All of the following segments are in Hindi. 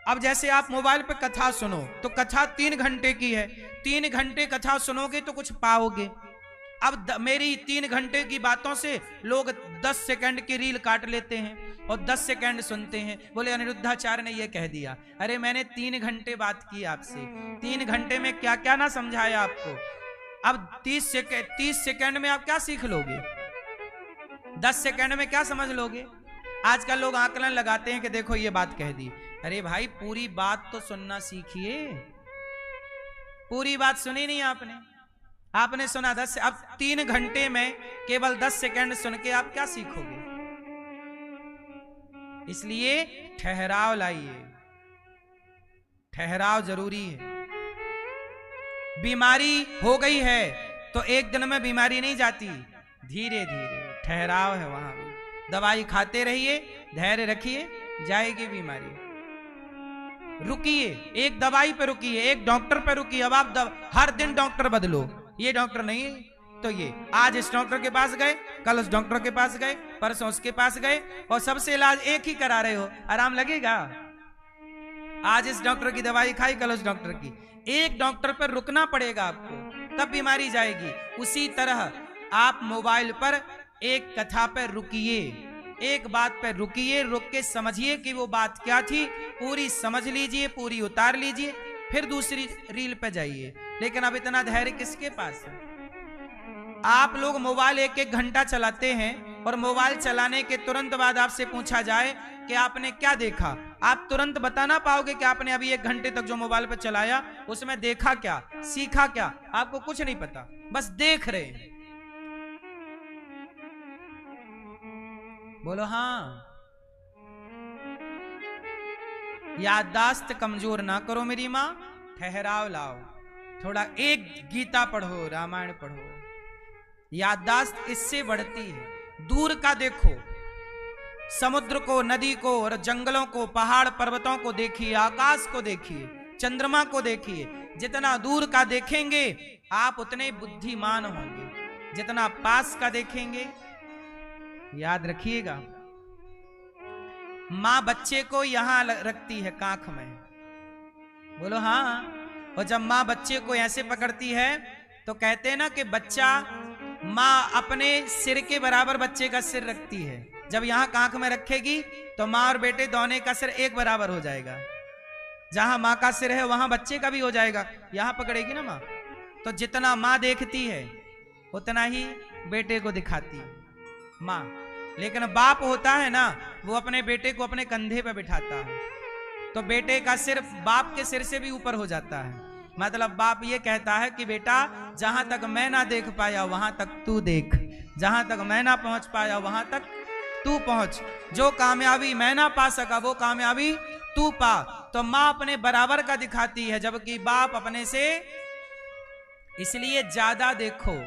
अब जैसे आप मोबाइल पे कथा सुनो तो कथा 3 घंटे की है, 3 घंटे कथा सुनोगे तो कुछ पाओगे। अब मेरी 3 घंटे की बातों से लोग 10 सेकंड की रील काट लेते हैं और 10 सेकंड सुनते हैं। बोले अनिरुद्धाचार्य ने यह कह दिया। अरे मैंने 3 घंटे बात की आपसे, 3 घंटे में क्या क्या ना समझाया आपको। अब 30 सेकंड में आप क्या सीख लोगे, 10 सेकंड में क्या समझ लोगे। आजकल लोग आकलन लगाते हैं कि देखो ये बात कह दी। अरे भाई पूरी बात तो सुनना सीखिए, पूरी बात सुनी नहीं आपने, आपने सुना 10। अब 3 घंटे में केवल 10 सेकंड सुन के आप क्या सीखोगे। इसलिए ठहराव लाइए, ठहराव जरूरी है। बीमारी हो गई है तो एक दिन में बीमारी नहीं जाती, धीरे धीरे ठहराव है वहां भी। दवाई खाते रहिए, धैर्य रखिए, जाएगी बीमारी। रुकिए, एक दवाई पे रुकिए, एक डॉक्टर पे रुकिए। अब आप हर दिन डॉक्टर बदलो, ये डॉक्टर नहीं तो ये, आज इस डॉक्टर के पास गए, कल उस डॉक्टर के पास गए, परसों उसके पास गए और सबसे इलाज एक ही करा रहे हो, आराम लगेगा। आज इस डॉक्टर की दवाई खाई, कल उस डॉक्टर की। एक डॉक्टर पर रुकना पड़ेगा आपको, तब बीमारी जाएगी। उसी तरह आप मोबाइल पर एक कथा पर रुकिए, एक बात पर रुकिए, रुक के समझिए कि वो बात क्या थी, पूरी समझ लीजिए, पूरी उतार लीजिए, फिर दूसरी रील पे जाइए। लेकिन अब इतना धैर्य किसके पास है। आप लोग मोबाइल 1-1 घंटा चलाते हैं और मोबाइल चलाने के तुरंत बाद आपसे पूछा जाए कि आपने क्या देखा, आप तुरंत बता ना पाओगे कि आपने अभी 1 घंटे तक जो मोबाइल पर चलाया उसमें देखा क्या, सीखा क्या। आपको कुछ नहीं पता, बस देख रहे हैं। बोलो हाँ। याददाश्त कमजोर ना करो मेरी माँ, ठहराव लाओ। थोड़ा एक गीता पढ़ो, रामायण पढ़ो, याददाश्त इससे बढ़ती है। दूर का देखो, समुद्र को, नदी को और जंगलों को, पहाड़ पर्वतों को देखिए, आकाश को देखिए, चंद्रमा को देखिए। जितना दूर का देखेंगे आप उतने बुद्धिमान होंगे, जितना पास का देखेंगे। याद रखिएगा, मां बच्चे को यहां रखती है कांख में, बोलो हाँ। और जब मां बच्चे को ऐसे पकड़ती है तो कहते हैं ना कि बच्चा, मां अपने सिर के बराबर बच्चे का सिर रखती है। जब यहां कांख में रखेगी तो मां और बेटे दोनों का सिर एक बराबर हो जाएगा। जहां मां का सिर है वहां बच्चे का भी हो जाएगा। यहां पकड़ेगी ना मां, तो जितना मां देखती है उतना ही बेटे को दिखाती है मां। लेकिन बाप होता है ना, वो अपने बेटे को अपने कंधे पे बिठाता है, तो बेटे का सिर बाप के सिर से भी ऊपर हो जाता है। मतलब बाप ये कहता है कि बेटा, जहां तक मैं ना देख पाया वहां तक तू देख, जहां तक मैं ना पहुंच पाया वहां तक तू पहुंच। जो कामयाबी मैं ना पा सका वो कामयाबी तू पा। तो मां अपने बराबर का दिखाती है, जबकि बाप अपने से। इसलिए ज्यादा देखो,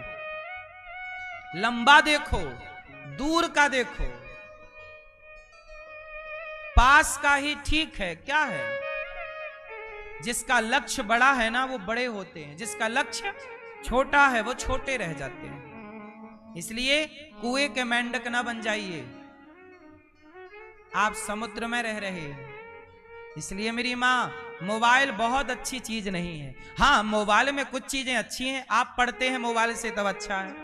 लंबा देखो, दूर का देखो, पास का ही ठीक है। क्या है, जिसका लक्ष्य बड़ा है ना वो बड़े होते हैं, जिसका लक्ष्य छोटा है वो छोटे रह जाते हैं। इसलिए कुएं के मेंढक ना बन जाइए, आप समुद्र में रह रहे हैं। इसलिए मेरी मां, मोबाइल बहुत अच्छी चीज नहीं है। हाँ, मोबाइल में कुछ चीजें अच्छी हैं, आप पढ़ते हैं मोबाइल से तब अच्छा है,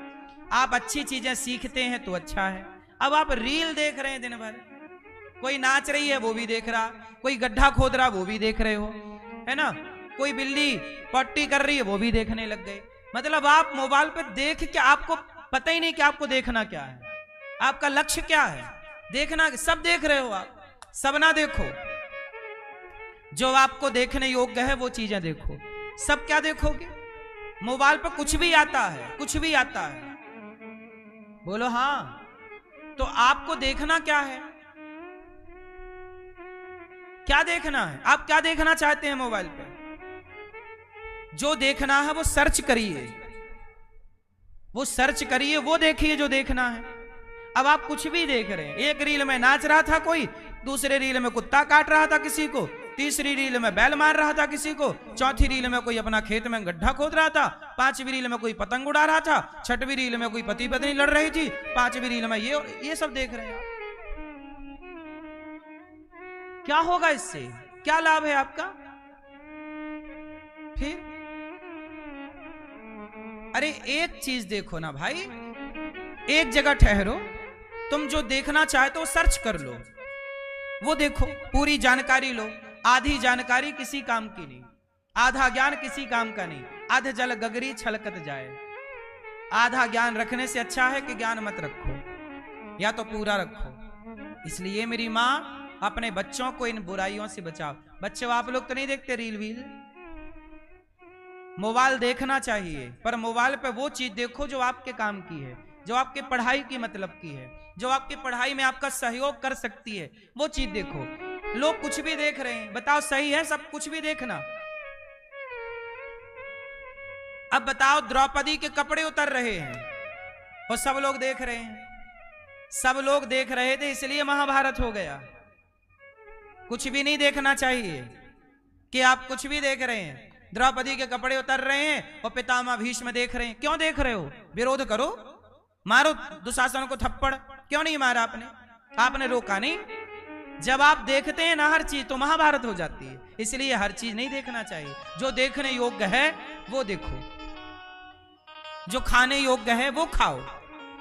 आप अच्छी चीजें सीखते हैं तो अच्छा है। अब आप रील देख रहे हैं दिन भर, कोई नाच रही है वो भी देख रहा, कोई गड्ढा खोद रहा वो भी देख रहे हो, है ना, कोई बिल्ली पट्टी कर रही है वो भी देखने लग गए। मतलब आप मोबाइल पर देख के आपको पता ही नहीं कि आपको देखना क्या है, आपका लक्ष्य क्या है। देखना सब देख रहे हो आप, सब ना देखो। जो आपको देखने योग्य है वो चीजें देखो। सब क्या देखोगे, मोबाइल पर कुछ भी आता है, कुछ भी आता है। बोलो हाँ। तो आपको देखना क्या है, क्या देखना है, आप क्या देखना चाहते हैं मोबाइल पर। जो देखना है वो सर्च करिए, वो सर्च करिए, वो देखिए जो देखना है। अब आप कुछ भी देख रहे हैं, एक रील में नाच रहा था कोई, दूसरे रील में कुत्ता काट रहा था किसी को, तीसरी रील में बैल मार रहा था किसी को, चौथी रील में कोई अपना खेत में गड्ढा खोद रहा था, पांचवी रील में कोई पतंग उड़ा रहा था, छठवीं रील में कोई पति पत्नी लड़ रही थी, पांचवी रील में ये सब देख रहे हैं। क्या होगा इससे, क्या लाभ है आपका? फिर अरे एक चीज देखो ना भाई, एक जगह ठहरो, तुम जो देखना चाहते हो सर्च कर लो, वो देखो, पूरी जानकारी लो। आधी जानकारी किसी काम की नहीं, आधा ज्ञान किसी काम का नहीं। आध जल गगरी छलकत जाए। आधा ज्ञान रखने से अच्छा है कि ज्ञान मत रखो, या तो पूरा रखो। इसलिए मेरी माँ, अपने बच्चों को इन बुराइयों से बचाओ। बच्चों, आप लोग तो नहीं देखते रील वील? मोबाइल देखना चाहिए, पर मोबाइल पे वो चीज देखो जो आपके काम की है, जो आपके पढ़ाई की मतलब की है, जो आपकी पढ़ाई में आपका सहयोग कर सकती है, वो चीज देखो। लोग कुछ भी देख रहे हैं, बताओ सही है सब कुछ भी देखना? अब बताओ, द्रौपदी के कपड़े उतर रहे हैं और सब लोग देख रहे हैं। सब लोग देख रहे थे इसलिए महाभारत हो गया। कुछ भी नहीं देखना चाहिए कि आप कुछ भी देख रहे हैं। द्रौपदी के कपड़े उतर रहे हैं और पितामह भीष्म देख रहे हैं। क्यों देख रहे हो? विरोध करो, मारो दुशासन को थप्पड़। क्यों नहीं मारा आपने? आपने रोका नहीं। जब आप देखते हैं ना हर चीज, तो महाभारत हो जाती है। इसलिए हर चीज नहीं देखना चाहिए। जो देखने योग्य है वो देखो, जो खाने योग्य है वो खाओ,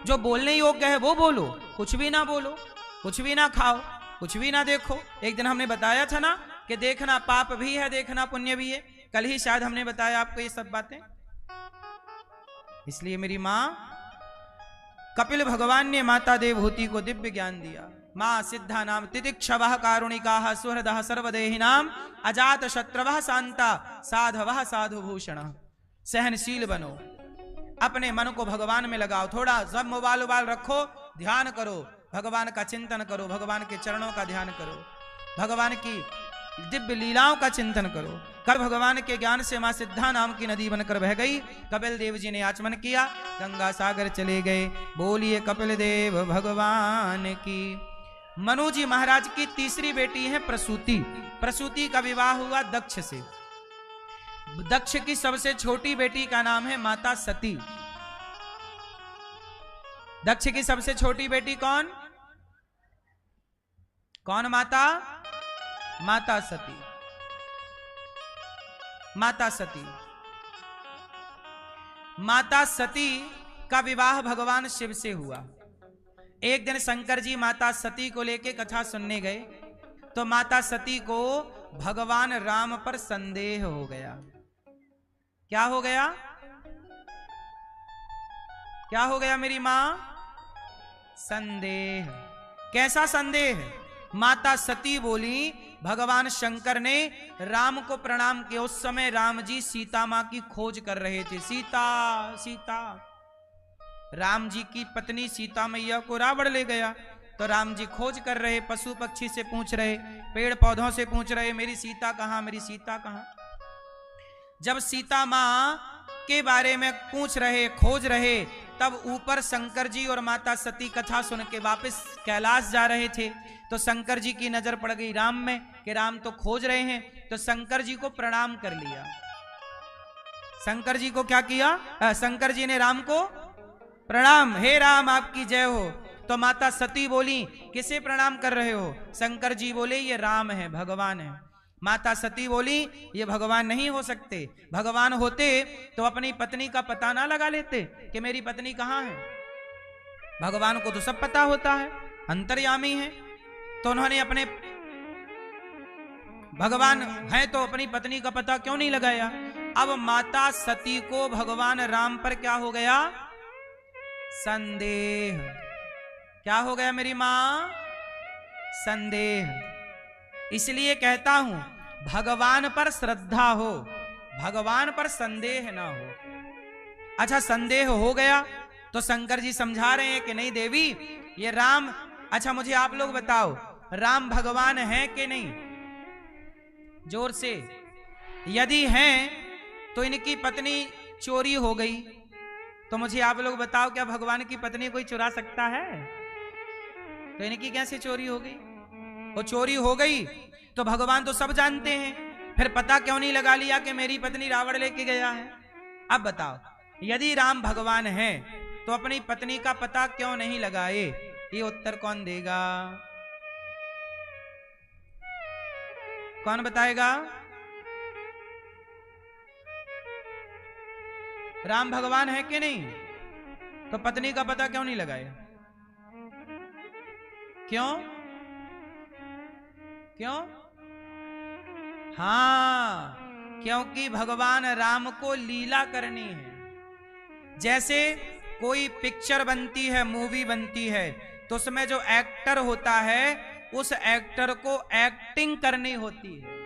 जो बोलने योग्य है वो बोलो। कुछ भी ना बोलो, कुछ भी ना खाओ, कुछ भी ना देखो। एक दिन हमने बताया था ना कि देखना पाप भी है, देखना पुण्य भी है। कल ही शायद हमने बताया आपको ये सब बातें। इसलिए मेरी मां, कपिल भगवान ने माता देवहूति को दिव्य ज्ञान दिया। मां सिद्धा नाम तितिक्षवः कारुणिकाः सुहृदः सर्वदेहिनाम अजात शत्रवः शांता साधवः साधुभूषण। सहनशील बनो, अपने मन को भगवान में लगाओ। थोड़ा सब मोबाइल उबाइल रखो, ध्यान करो, भगवान का चिंतन करो, भगवान के चरणों का ध्यान करो, भगवान की दिव्य लीलाओं का चिंतन करो। कल भगवान के ज्ञान से मां सिद्धा नाम की नदी बनकर बह गई। कपिल देव जी ने आचमन किया, गंगा सागर चले गए। बोलिए कपिल देव भगवान की। मनु जी महाराज की तीसरी बेटी है प्रसूति। प्रसूति का विवाह हुआ दक्ष से। दक्ष की सबसे छोटी बेटी का नाम है माता सती। दक्ष की सबसे छोटी बेटी कौन? कौन माता? माता सती। माता सती। माता सती का विवाह भगवान शिव से हुआ। एक दिन शंकर जी माता सती को लेके कथा सुनने गए, तो माता सती को भगवान राम पर संदेह हो गया। क्या हो गया? क्या हो गया मेरी मां? संदेह। कैसा संदेह? माता सती बोली, भगवान शंकर ने राम को प्रणाम किया। उस समय राम जी सीता मां की खोज कर रहे थे। सीता सीता। राम जी की पत्नी सीता मैया को रावण ले गया, तो राम जी खोज कर रहे, पशु पक्षी से पूछ रहे, पेड़ पौधों से पूछ रहे, मेरी सीता कहां, मेरी सीता कहां। जब सीता मां के बारे में पूछ रहे, खोज रहे, तब ऊपर शंकर जी और माता सती कथा सुन के वापस कैलाश जा रहे थे। तो शंकर जी की नजर पड़ गई राम में कि राम तो खोज रहे हैं, तो शंकर जी को प्रणाम कर लिया। शंकर जी को क्या किया? शंकर जी ने राम को प्रणाम, हे राम आपकी जय हो। तो माता सती बोली, किसे प्रणाम कर रहे हो? शंकर जी बोले, ये राम है, भगवान है। माता सती बोली, ये भगवान नहीं हो सकते। भगवान होते तो अपनी पत्नी का पता ना लगा लेते कि मेरी पत्नी कहां है। भगवान को तो सब पता होता है, अंतर्यामी है। तो उन्होंने अपने भगवान है तो अपनी पत्नी का पता क्यों नहीं लगाया? अब माता सती को भगवान राम पर क्या हो गया? संदेह। क्या हो गया मेरी मां? संदेह। इसलिए कहता हूं, भगवान पर श्रद्धा हो, भगवान पर संदेह ना हो। अच्छा, संदेह हो गया तो शंकर जी समझा रहे हैं कि नहीं देवी, ये राम, अच्छा मुझे आप लोग बताओ, राम भगवान है कि नहीं? जोर से। यदि हैं तो इनकी पत्नी चोरी हो गई, तो मुझे आप लोग बताओ, क्या भगवान की पत्नी कोई चुरा सकता है? तो इनकी कैसे चोरी हो गई? वो चोरी हो गई तो भगवान तो सब जानते हैं, फिर पता क्यों नहीं लगा लिया कि मेरी पत्नी रावण लेके गया है? अब बताओ, यदि राम भगवान है तो अपनी पत्नी का पता क्यों नहीं लगाए? ये उत्तर कौन देगा? कौन बताएगा? राम भगवान है कि नहीं? तो पत्नी का पता क्यों नहीं लगाया? क्यों? क्यों? हाँ, क्योंकि भगवान राम को लीला करनी है। जैसे कोई पिक्चर बनती है, मूवी बनती है, तो उसमें जो एक्टर होता है उस एक्टर को एक्टिंग करनी होती है।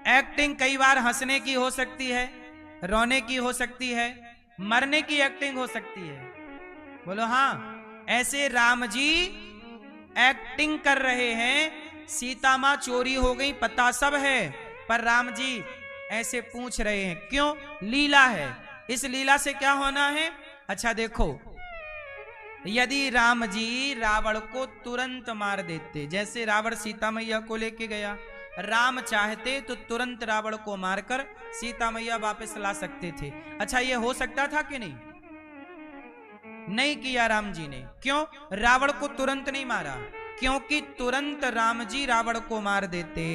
एक्टिंग कई बार हंसने की हो सकती है, रोने की हो सकती है, मरने की एक्टिंग हो सकती है। बोलो हाँ। ऐसे राम जी एक्टिंग कर रहे हैं। सीता मां चोरी हो गई, पता सब है, पर राम जी ऐसे पूछ रहे हैं क्यों? लीला है। इस लीला से क्या होना है? अच्छा देखो, यदि राम जी रावण को तुरंत मार देते, जैसे रावण सीता मैया को लेके गया, राम चाहते तो तुरंत रावण को मारकर सीता मैया वापस ला सकते थे। अच्छा ये हो सकता था कि नहीं? नहीं किया राम जी ने। क्यों? रावण को तुरंत नहीं मारा, क्योंकि तुरंत राम जी रावण को मार देते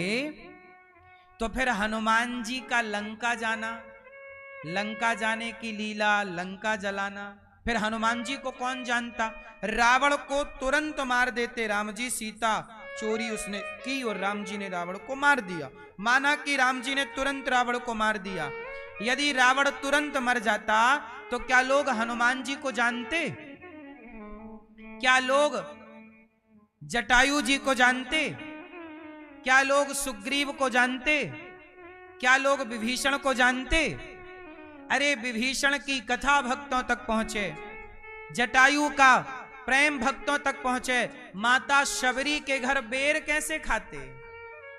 तो फिर हनुमान जी का लंका जाना, लंका जाने की लीला, लंका जलाना, फिर हनुमान जी को कौन जानता? रावण को तुरंत मार देते राम जी, सीता चोरी उसने की और राम जी ने रावण को मार दिया। माना कि राम जी ने तुरंत रावण को मार दिया। यदि रावण तुरंत मर जाता तो क्या लोग हनुमान जी को जानते? क्या लोग जटायु जी को जानते? क्या लोग सुग्रीव को जानते? क्या लोग विभीषण को जानते? अरे विभीषण की कथा भक्तों तक पहुंचे, जटायु का प्रेम भक्तों तक पहुंचे। माता शबरी के घर बेर कैसे खाते?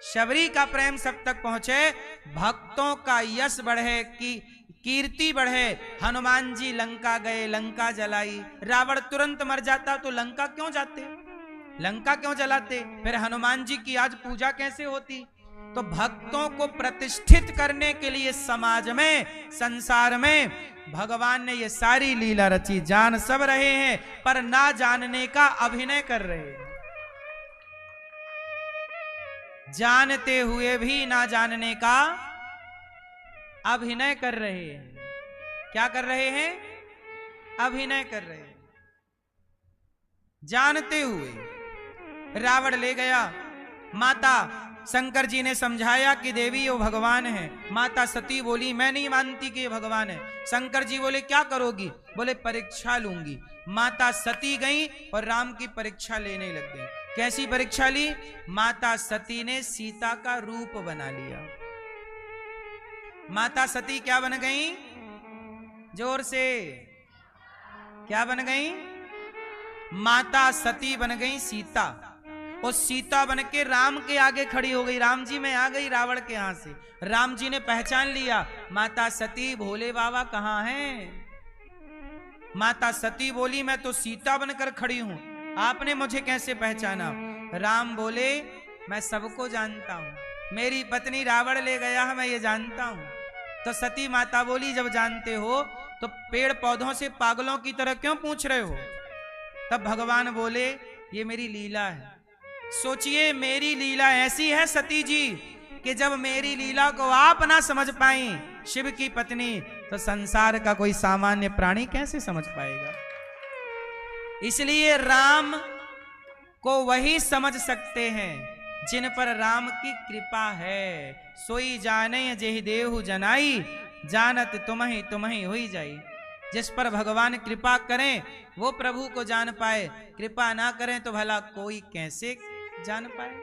शबरी का प्रेम सब तक पहुंचे, भक्तों का यश बढ़े, की कीर्ति बढ़े। हनुमान जी लंका गए, लंका जलाई। रावण तुरंत मर जाता तो लंका क्यों जाते? लंका क्यों जलाते? फिर हनुमान जी की आज पूजा कैसे होती? तो भक्तों को प्रतिष्ठित करने के लिए समाज में, संसार में भगवान ने ये सारी लीला रची। जान सब रहे हैं पर ना जानने का अभिनय कर रहे हैं, जानते हुए भी ना जानने का अभिनय कर रहे हैं। क्या कर रहे हैं? अभिनय कर रहे हैं। जानते हुए रावण ले गया। माता शंकर जी ने समझाया कि देवी वो भगवान है। माता सती बोली मैं नहीं मानती कि ये भगवान है। शंकर जी बोले क्या करोगी? बोले परीक्षा लूंगी। माता सती गई और राम की परीक्षा लेने लग गई। कैसी परीक्षा ली? माता सती ने सीता का रूप बना लिया। माता सती क्या बन गई? जोर से क्या बन गई? माता सती बन गई सीता। और सीता बन के राम के आगे खड़ी हो गई। राम जी मैं आ गई रावण के यहां से। राम जी ने पहचान लिया, माता सती भोले बाबा कहां हैं? माता सती बोली मैं तो सीता बनकर खड़ी हूं, आपने मुझे कैसे पहचाना? राम बोले मैं सबको जानता हूं, मेरी पत्नी रावण ले गया है, मैं ये जानता हूं। तो सती माता बोली जब जानते हो तो पेड़ पौधों से पागलों की तरह क्यों पूछ रहे हो? तब भगवान बोले ये मेरी लीला है। सोचिए मेरी लीला ऐसी है सती जी कि जब मेरी लीला को आप ना समझ पाई शिव की पत्नी, तो संसार का कोई सामान्य प्राणी कैसे समझ पाएगा? इसलिए राम को वही समझ सकते हैं जिन पर राम की कृपा है। सोई जाने जेहि देहु जनाई, जानत तुम ही हुई जाई। जिस पर भगवान कृपा करें वो प्रभु को जान पाए, कृपा ना करें तो भला कोई कैसे जान पाए?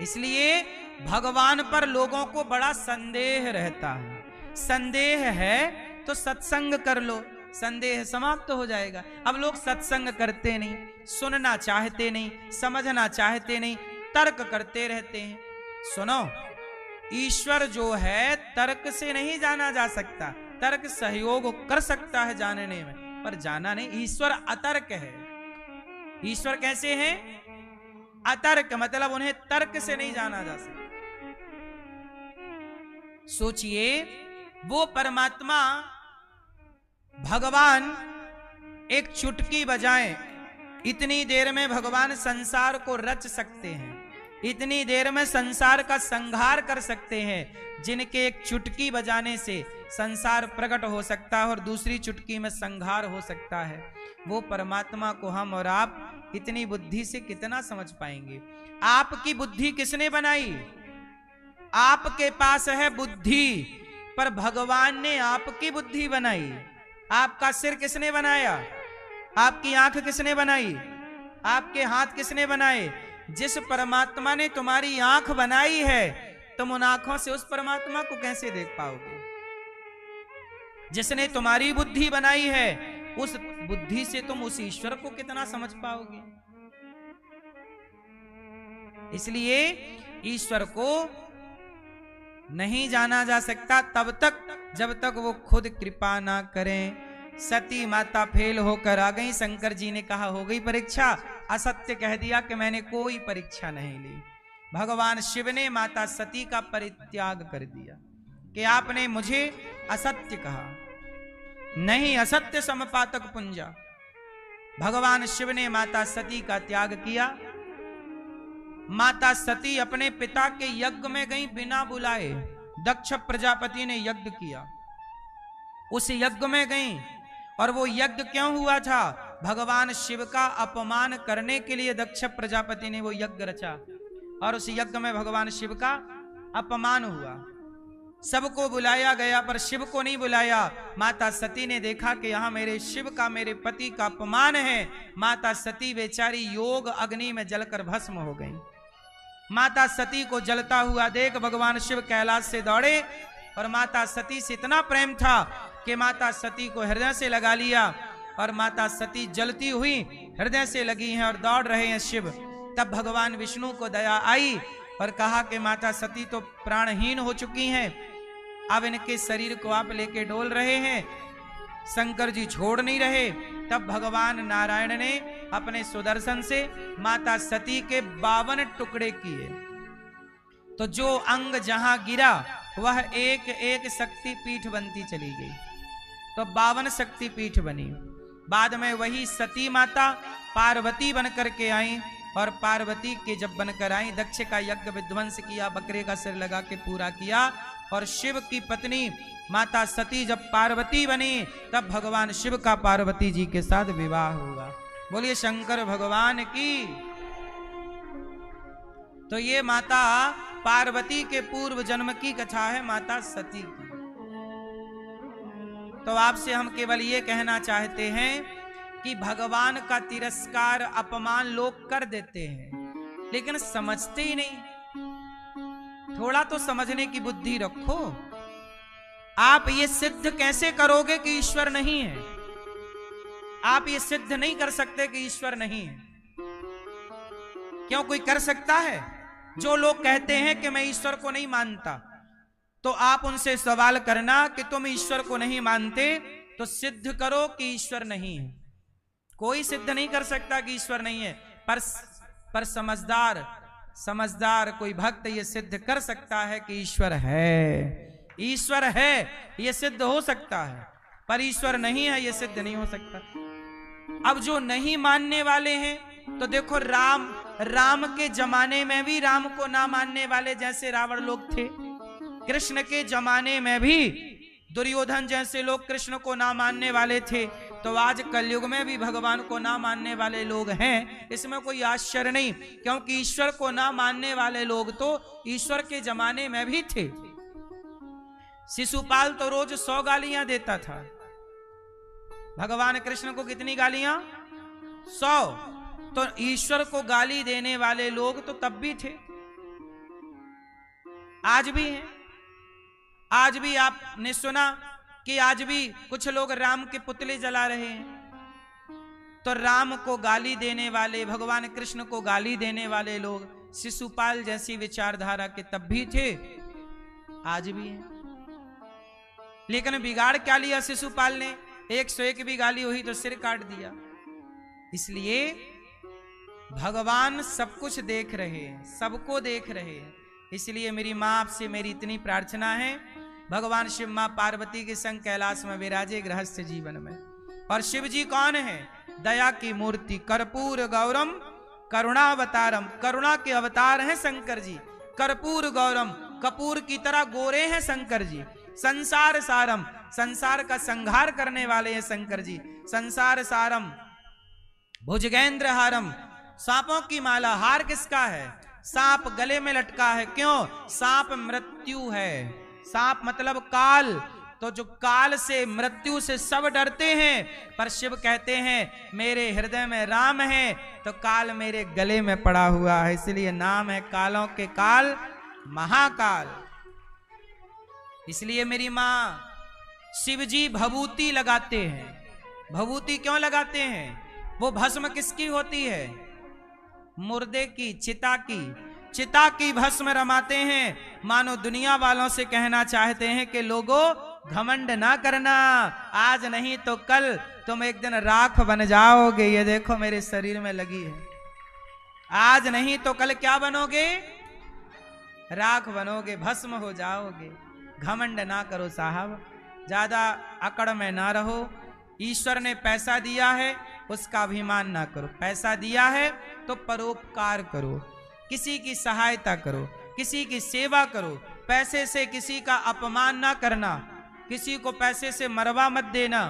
इसलिए भगवान पर लोगों को बड़ा संदेह रहता है। संदेह है तो सत्संग कर लो, संदेह समाप्त हो जाएगा। अब लोग सत्संग करते नहीं, सुनना चाहते नहीं, समझना चाहते नहीं, तर्क करते रहते हैं। सुनो, ईश्वर जो है तर्क से नहीं जाना जा सकता। तर्क सहयोग कर सकता है जानने में, पर जाना नहीं। ईश्वर अतर्क है। ईश्वर कैसे हैं? अतर्क, मतलब उन्हें तर्क से नहीं जाना जा सकता। सोचिए वो परमात्मा भगवान एक चुटकी बजाएं इतनी देर में भगवान संसार को रच सकते हैं, इतनी देर में संसार का संहार कर सकते हैं, जिनके एक चुटकी बजाने से संसार प्रकट हो सकता है और दूसरी चुटकी में संहार हो सकता है। वो परमात्मा को हम और आप इतनी बुद्धि से कितना समझ पाएंगे? आपकी बुद्धि किसने बनाई? आपके पास है बुद्धि, पर भगवान ने आपकी बुद्धि बनाई। आपका सिर किसने बनाया? आपकी आंख किसने बनाई? आपके हाथ किसने बनाए? जिस परमात्मा ने तुम्हारी आंख बनाई है, तुम उन आंखों से उस परमात्मा को कैसे देख पाओगे? जिसने तुम्हारी बुद्धि बनाई है, उस बुद्धि से तुम उस ईश्वर को कितना समझ पाओगे? इसलिए ईश्वर को नहीं जाना जा सकता तब तक जब तक वो खुद कृपा ना करें। सती माता फेल होकर आ गई। शंकर जी ने कहा हो गई परीक्षा। असत्य कह दिया कि मैंने कोई परीक्षा नहीं ली। भगवान शिव ने माता सती का परित्याग कर दिया कि आपने मुझे असत्य कहा। नहीं असत्य समपातक पुंजा। भगवान शिव ने माता सती का त्याग किया। माता सती अपने पिता के यज्ञ में गई बिना बुलाए। दक्ष प्रजापति ने यज्ञ किया, उस यज्ञ में गई। और वो यज्ञ क्यों हुआ था? भगवान शिव का अपमान करने के लिए दक्ष प्रजापति ने वो यज्ञ रचा और उस यज्ञ में भगवान शिव का अपमान हुआ। सबको बुलाया गया पर शिव को नहीं बुलाया। माता सती ने देखा कि यहां मेरे शिव का, मेरे पति का अपमान है। माता सती बेचारी योग अग्नि में जलकर भस्म हो गई। माता सती को जलता हुआ देख भगवान शिव कैलाश से दौड़े और माता सती से इतना प्रेम था कि माता सती को हृदय से लगा लिया और माता सती जलती हुई हृदय से लगी हैं और दौड़ रहे हैं शिव। तब भगवान विष्णु को दया आई और कहा कि माता सती तो प्राणहीन हो चुकी हैं, अब इनके शरीर को आप लेके डोल रहे हैं। शंकर जी छोड़ नहीं रहे। तब भगवान नारायण ने अपने सुदर्शन से माता सती के 52 टुकड़े किए। तो जो अंग जहां गिरा वह एक एक शक्ति पीठ बनती चली गई। तो 52 शक्ति पीठ बनी। बाद में वही सती माता पार्वती बनकर के आई और पार्वती के जब बनकर आई, दक्ष का यज्ञ विध्वंस किया, बकरे का सिर लगा के पूरा किया। और शिव की पत्नी माता सती जब पार्वती बनी तब भगवान शिव का पार्वती जी के साथ विवाह हुआ। बोलिए शंकर भगवान की। तो ये माता पार्वती के पूर्व जन्म की कथा है, माता सती की। तो आपसे हम केवल ये कहना चाहते हैं कि भगवान का तिरस्कार, अपमान लोग कर देते हैं लेकिन समझते ही नहीं। थोड़ा तो समझने की बुद्धि रखो। आप ये सिद्ध कैसे करोगे कि ईश्वर नहीं है? आप ये सिद्ध नहीं कर सकते कि ईश्वर नहीं है। क्यों कोई कर सकता है? जो लोग कहते हैं कि मैं ईश्वर को नहीं मानता, तो आप उनसे सवाल करना कि तुम ईश्वर को नहीं मानते तो सिद्ध करो कि ईश्वर नहीं है। कोई सिद्ध नहीं कर सकता कि ईश्वर नहीं है, पर समझदार कोई भक्त ये सिद्ध कर सकता है कि ईश्वर है। ईश्वर है ये सिद्ध हो सकता है, पर ईश्वर नहीं है ये सिद्ध नहीं हो सकता। अब जो नहीं मानने वाले हैं, तो देखो राम के जमाने में भी राम को ना मानने वाले जैसे रावण लोग थे। कृष्ण के जमाने में भी दुर्योधन जैसे लोग कृष्ण को ना मानने वाले थे। तो आज कलयुग में भी भगवान को ना मानने वाले लोग हैं। इसमें कोई आश्चर्य नहीं, क्योंकि ईश्वर को ना मानने वाले लोग तो ईश्वर के जमाने में भी थे। शिशुपाल तो रोज 100 गालियां देता था। भगवान कृष्ण को कितनी गालियां? 100। तो ईश्वर को गाली देने वाले लोग तो तब भी थे, आज भी हैं। आज भी आपने सुना कि आज भी कुछ लोग राम के पुतले जला रहे हैं। तो राम को गाली देने वाले, भगवान कृष्ण को गाली देने वाले लोग शिशुपाल जैसी विचारधारा के तब भी थे, आज भी हैं। लेकिन बिगाड़ क्या लिया शिशुपाल ने? 101 भी गाली हुई तो सिर काट दिया। इसलिए भगवान सब कुछ देख रहे हैं, सबको देख रहे हैं। इसलिए मेरी माँ आपसे मेरी इतनी प्रार्थना है, भगवान शिव माँ पार्वती के संग कैलाश में विराजे गृहस्थ जीवन में। और शिव जी कौन है? दया की मूर्ति, कर्पूर गौरम करुणावतारम, करुणा के अवतार हैं शंकर जी। कर्पूर गौरम, कपूर की तरह गोरे हैं शंकर जी। संसार सारम, संसार का संहार करने वाले हैं शंकर जी। संसार सारम, भुजगेंद्र हारम, सांपों की माला। हार किसका है? सांप गले में लटका है। क्यों? सांप मृत्यु है। सांप मतलब काल, तो जो काल से, मृत्यु से सब डरते हैं, पर शिव कहते हैं मेरे हृदय में राम है, तो काल मेरे गले में पड़ा हुआ है। इसलिए नाम है कालों के काल महाकाल। इसलिए मेरी मां शिव जी भभूति लगाते हैं। भभूति क्यों लगाते हैं? वो भस्म किसकी होती है? मुर्दे की, चिता की। चिता की भस्म रमाते हैं। मानो दुनिया वालों से कहना चाहते हैं कि लोगों घमंड ना करना, आज नहीं तो कल तुम एक दिन राख बन जाओगे। ये देखो मेरे शरीर में लगी है। आज नहीं तो कल क्या बनोगे? राख बनोगे, भस्म हो जाओगे। घमंड ना करो साहब, ज्यादा अकड़ में ना रहो। ईश्वर ने पैसा दिया है, उसका अभिमान ना करो। पैसा दिया है तो परोपकार करो, किसी की सहायता करो, किसी की सेवा करो। पैसे से किसी का अपमान ना करना, किसी को पैसे से मरवा मत देना,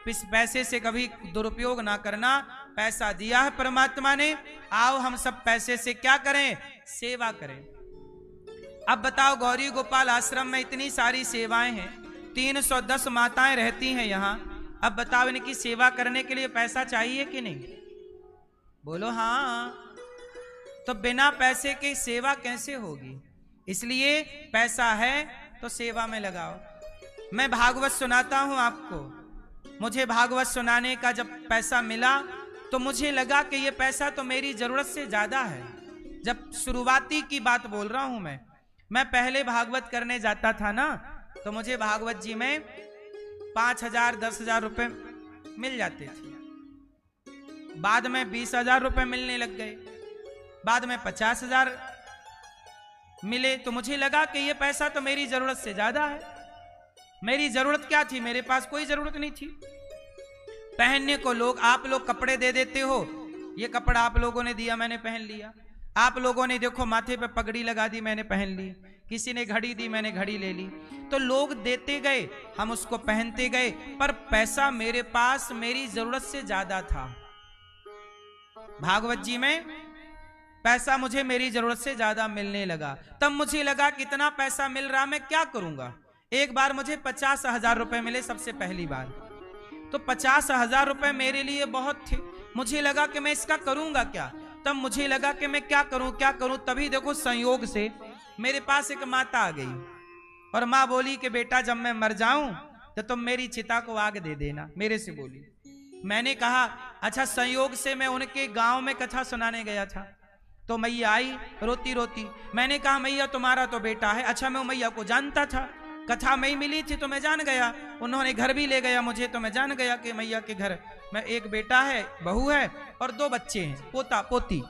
पैसे से कभी दुरुपयोग ना करना। पैसा दिया है परमात्मा ने, आओ हम सब पैसे से क्या करें? सेवा करें। अब बताओ, गौरी गोपाल आश्रम में इतनी सारी सेवाएं हैं, 310 माताएं रहती हैं यहाँ। अब बताओ इनकी सेवा करने के लिए पैसा चाहिए कि नहीं? बोलो हाँ। तो बिना पैसे के सेवा कैसे होगी? इसलिए पैसा है तो सेवा में लगाओ। मैं भागवत सुनाता हूं आपको। मुझे भागवत सुनाने का जब पैसा मिला तो मुझे लगा कि ये पैसा तो मेरी जरूरत से ज्यादा है। जब शुरुआती की बात बोल रहा हूं मैं पहले भागवत करने जाता था ना, तो मुझे भागवत जी में 5,000 10,000 रुपए मिल जाते थे। बाद में 20,000 रुपए मिलने लग गए, बाद में 50,000 मिले। तो मुझे लगा कि ये पैसा तो मेरी जरूरत से ज्यादा है। मेरी जरूरत क्या थी? मेरे पास कोई जरूरत नहीं थी। पहनने को आप लोग कपड़े दे देते हो, ये कपड़ा आप लोगों ने दिया, मैंने पहन लिया। आप लोगों ने देखो माथे पे पगड़ी लगा दी, मैंने पहन ली। किसी ने घड़ी दी, मैंने घड़ी ले ली। तो लोग देते गए, हम उसको पहनते गए, पर पैसा मेरे पास मेरी जरूरत से ज्यादा था। भागवत जी में पैसा मुझे मेरी जरूरत से ज्यादा मिलने लगा। तब मुझे लगा कितना पैसा मिल रहा, मैं क्या करूंगा। एक बार मुझे 50,000 रुपए मिले सबसे पहली बार। तो 50,000 रुपए मेरे लिए बहुत थे। मुझे लगा कि मैं इसका करूंगा क्या। तब मुझे लगा कि मैं क्या करूं। तभी देखो संयोग से मेरे पास एक माता आ गई और माँ बोली कि बेटा जब मैं मर जाऊं तो तुम मेरी चिता को आग दे देना, मेरे से बोली। मैंने कहा अच्छा। संयोग से मैं उनके गांव में कथा सुनाने गया था, तो मैया आई रोती रोती। मैंने कहा मैया तुम्हारा तो बेटा है। अच्छा, मैं मैया को जानता था, कथा में ही मिली थी तो मैं जान गया। उन्होंने घर भी ले गया मुझे, तो मैं जान गया कि मैया के घर में एक बेटा है, बहू है और 2 बच्चे हैं, पोता पोती।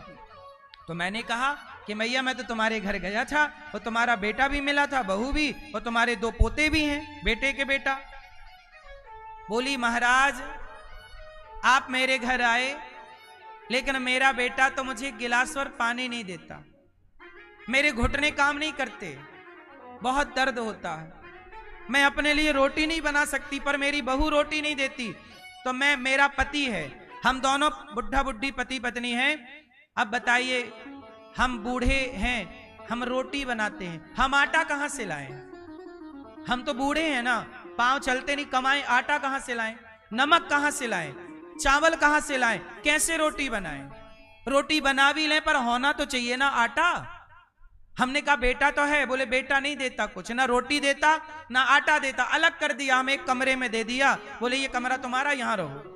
तो मैंने कहा कि मैया मैं तो तुम्हारे घर गया था और तुम्हारा बेटा भी मिला था, बहू भी, और तुम्हारे 2 पोते भी हैं, बेटे के बेटा। बोली महाराज आप मेरे घर आए, लेकिन मेरा बेटा तो मुझे गिलास भर पानी नहीं देता, मेरे घुटने काम नहीं करते, बहुत दर्द होता है। मैं अपने लिए रोटी नहीं बना सकती, पर मेरी बहू रोटी नहीं देती। तो मेरा पति है, हम दोनों बुढ़ा बुढ़ी पति पत्नी हैं। अब बताइए हम बूढ़े हैं, हम रोटी बनाते हैं, हम आटा कहां से लाएं? हम तो बूढ़े हैं ना, पांव चलते नहीं, कमाएं, आटा कहां से लाएं? नमक कहां से लाएं? चावल कहां से लाएं? कैसे रोटी बनाएं? रोटी बना भी लें पर होना तो चाहिए ना आटा। हमने कहा बेटा तो है, बोले बेटा नहीं देता कुछ, ना रोटी देता ना आटा देता, अलग कर दिया, हमें एक कमरे में दे दिया, बोले ये कमरा तुम्हारा, यहां रहो।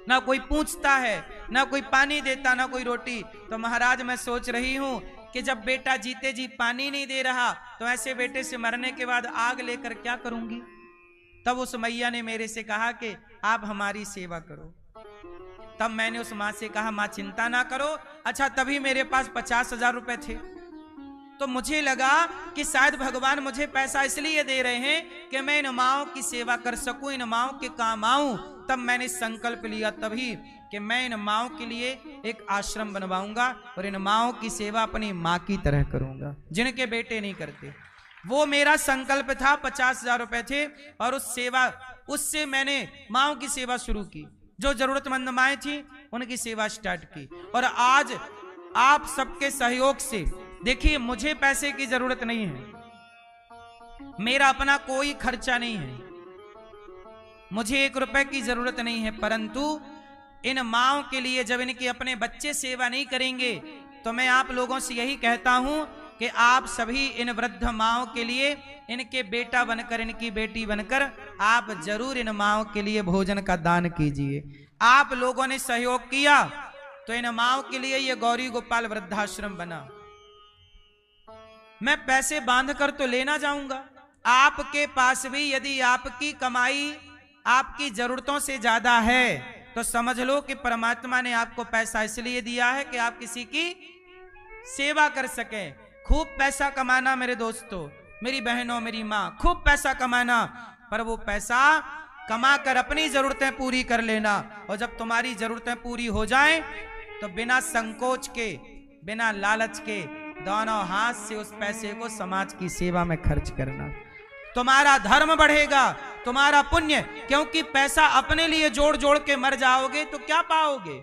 ना कोई पूछता है, ना कोई पानी देता, ना कोई रोटी। तो महाराज मैं सोच रही हूं कि जब बेटा जीते जी पानी नहीं दे रहा, तो ऐसे बेटे से मरने के बाद आग लेकर क्या करूंगी। तब उस मैया ने मेरे से कहा कि आप हमारी सेवा करो। तब मैंने उस माँ से कहा माँ चिंता ना करो। अच्छा, तभी मेरे पास 50,000 रुपए थे। तो मुझे लगा कि शायद भगवान मुझे पैसा इसलिए दे रहे हैं कि मैं इन माओं की सेवा कर सकूं, इन माओं के काम आऊं। तब मैंने संकल्प लिया, तभी कि मैं इन माओं के लिए एक आश्रम बनवाऊंगा और इन माओं की सेवा अपनी माँ की तरह करूंगा, जिनके बेटे नहीं करते। वो मेरा संकल्प था। 50,000 रुपए थे और उससे मैंने माओं की सेवा शुरू की। जो जरूरतमंद माएँ थी उनकी सेवा स्टार्ट की। और आज आप सबके सहयोग से देखिए, मुझे पैसे की जरूरत नहीं है, मेरा अपना कोई खर्चा नहीं है, मुझे 1 रुपए की जरूरत नहीं है, परंतु इन माओं के लिए जब इनके अपने बच्चे सेवा नहीं करेंगे तो मैं आप लोगों से यही कहता हूं कि आप सभी इन वृद्ध माओं के लिए इनके बेटा बनकर, इनकी बेटी बनकर आप जरूर इन माओं के लिए भोजन का दान कीजिए। आप लोगों ने सहयोग किया तो इन माओं के लिए ये गौरी गोपाल वृद्धाश्रम बना। मैं पैसे बांध कर तो लेना जाऊंगा, आपके पास भी यदि आपकी कमाई आपकी जरूरतों से ज्यादा है तो समझ लो कि परमात्मा ने आपको पैसा इसलिए दिया है कि आप किसी की सेवा कर सके। खूब पैसा कमाना मेरे दोस्तों, मेरी बहनों, मेरी माँ, खूब पैसा कमाना, पर वो पैसा कमा कर अपनी जरूरतें पूरी कर लेना। और जब तुम्हारी जरूरतें पूरी हो जाएं तो बिना संकोच के, बिना लालच के दोनों हाथ से उस पैसे को समाज की सेवा में खर्च करना। तुम्हारा धर्म बढ़ेगा, तुम्हारा पुण्य, क्योंकि पैसा अपने लिए जोड़ जोड़ के मर जाओगे तो क्या पाओगे,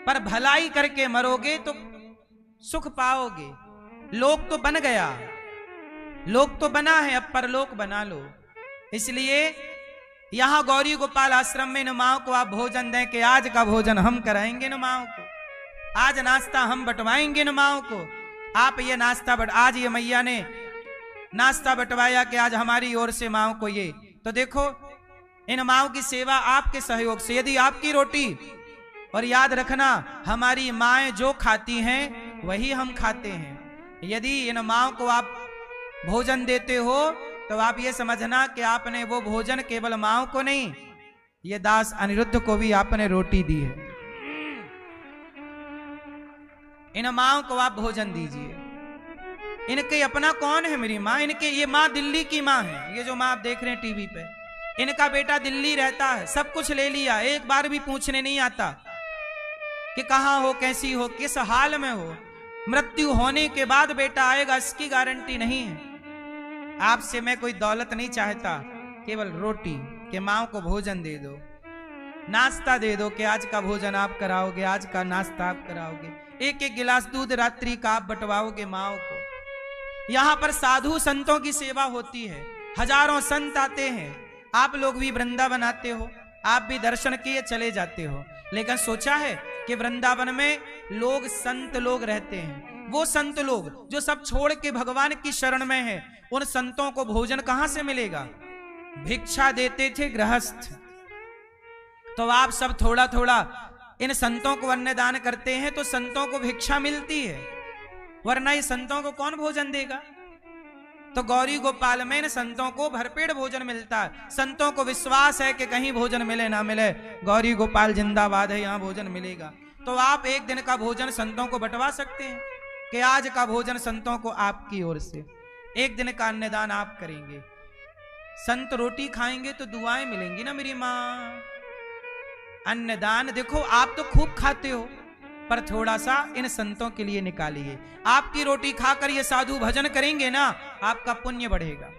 पर भलाई करके मरोगे तो सुख पाओगे। लोक तो बन गया, लोक तो बना है, अब परलोक बना लो। इसलिए यहां गौरी गोपाल आश्रम में इन माओं को आप भोजन दें कि आज का भोजन हम कराएंगे इन माओं को, आज नाश्ता हम बंटवाएंगे इन माओं को। आप ये नाश्ता आज ये मैया ने नाश्ता बंटवाया कि आज हमारी ओर से माओं को ये, तो देखो इन माओं की सेवा आपके सहयोग से, यदि आपकी रोटी, और याद रखना हमारी माएँ जो खाती हैं वही हम खाते हैं। यदि इन माओं को आप भोजन देते हो तो आप ये समझना कि आपने वो भोजन केवल माओं को नहीं, ये दास अनिरुद्ध को भी आपने रोटी दी है। इन माओं को आप भोजन दीजिए। इनके अपना कौन है? मेरी माँ। इनके ये माँ दिल्ली की माँ है, ये जो माँ आप देख रहे हैं टीवी पे, इनका बेटा दिल्ली रहता है, सब कुछ ले लिया, एक बार भी पूछने नहीं आता कि कहाँ हो, कैसी हो, किस हाल में हो। मृत्यु होने के बाद बेटा आएगा इसकी गारंटी नहीं है। आपसे मैं कोई दौलत नहीं चाहता, केवल रोटी के माँ को भोजन दे दो, नाश्ता दे दो कि आज का भोजन आप कराओगे, आज का नाश्ता आप कराओगे, एक एक गिलास दूध रात्रि का आप बंटवाओगे माओ को। यहाँ पर साधु संतों की सेवा होती है, हजारों संत आते हैं। आप लोग भी वृंदावन आते हो, आप भी दर्शन किए चले जाते हो, लेकिन सोचा है कि वृंदावन में लोग संत लोग रहते हैं, वो संत लोग जो सब छोड़ के भगवान की शरण में हैं, उन संतों को भोजन कहां से मिलेगा? भिक्षा देते थे गृहस्थ। तो आप सब थोड़ा थोड़ा इन संतों को अन्नदान करते हैं तो संतों को भिक्षा मिलती है, वरना ये संतों को कौन भोजन देगा? तो गौरी गोपाल में इन संतों को भरपेट भोजन मिलता है। संतों को विश्वास है कि कहीं भोजन मिले ना मिले, गौरी गोपाल जिंदाबाद है, यहाँ भोजन मिलेगा। तो आप एक दिन का भोजन संतों को बंटवा सकते हैं कि आज का भोजन संतों को आपकी ओर से, एक दिन का अन्नदान आप करेंगे। संत रोटी खाएंगे तो दुआएं मिलेंगी ना मेरी माँ। अन्नदान देखो, आप तो खूब खाते हो, पर थोड़ा सा इन संतों के लिए निकालिए। आपकी रोटी खाकर ये साधु भजन करेंगे ना, आपका पुण्य बढ़ेगा,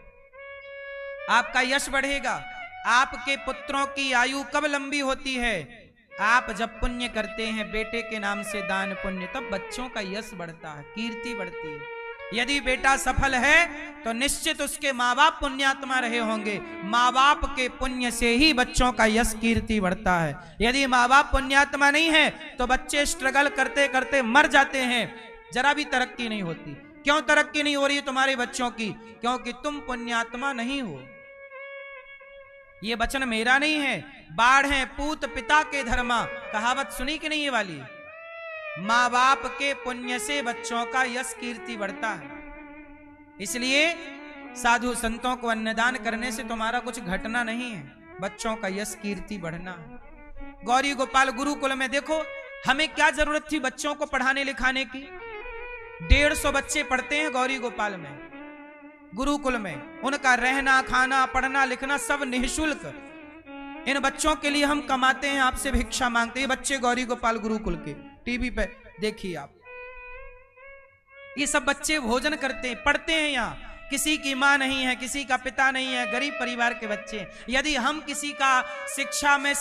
आपका यश बढ़ेगा। आपके पुत्रों की आयु कब लंबी होती है? आप जब पुण्य करते हैं बेटे के नाम से दान पुण्य, तब बच्चों का यश बढ़ता है, कीर्ति बढ़ती है। यदि बेटा सफल है तो निश्चित उसके माँ बाप पुण्यात्मा रहे होंगे, माँ बाप के पुण्य से ही बच्चों का यश कीर्ति बढ़ता है। यदि माँ बाप पुण्यात्मा नहीं है तो बच्चे स्ट्रगल करते करते मर जाते हैं, जरा भी तरक्की नहीं होती। क्यों तरक्की नहीं हो रही है तुम्हारे बच्चों की? क्योंकि तुम पुण्यात्मा नहीं हो। ये वचन मेरा नहीं है, बाढ़ है पूत पिता के धर्मा, कहावत सुनी कि नहीं ये वाली? माँ बाप के पुण्य से बच्चों का यश कीर्ति बढ़ता है। इसलिए साधु संतों को अन्नदान करने से तुम्हारा कुछ घटना नहीं है, बच्चों का यश कीर्ति बढ़ना है। गौरी गोपाल गुरुकुल में देखो, हमें क्या जरूरत थी बच्चों को पढ़ाने लिखाने की? 150 बच्चे पढ़ते हैं गौरी गोपाल में, गुरुकुल में। उनका रहना खाना पढ़ना लिखना सब निःशुल्क। इन बच्चों के लिए हम कमाते हैं, आपसे भिक्षा मांगते हैं। ये बच्चे गौरी गोपाल गुरुकुल के टीवी पे देखिए आप, ये सब बच्चे भोजन करते हैं, पढ़ते हैं यहाँ। किसी की मां नहीं है, किसी का पिता नहीं है, गरीब परिवार के बच्चे। यदि हम किसी का शिक्षा में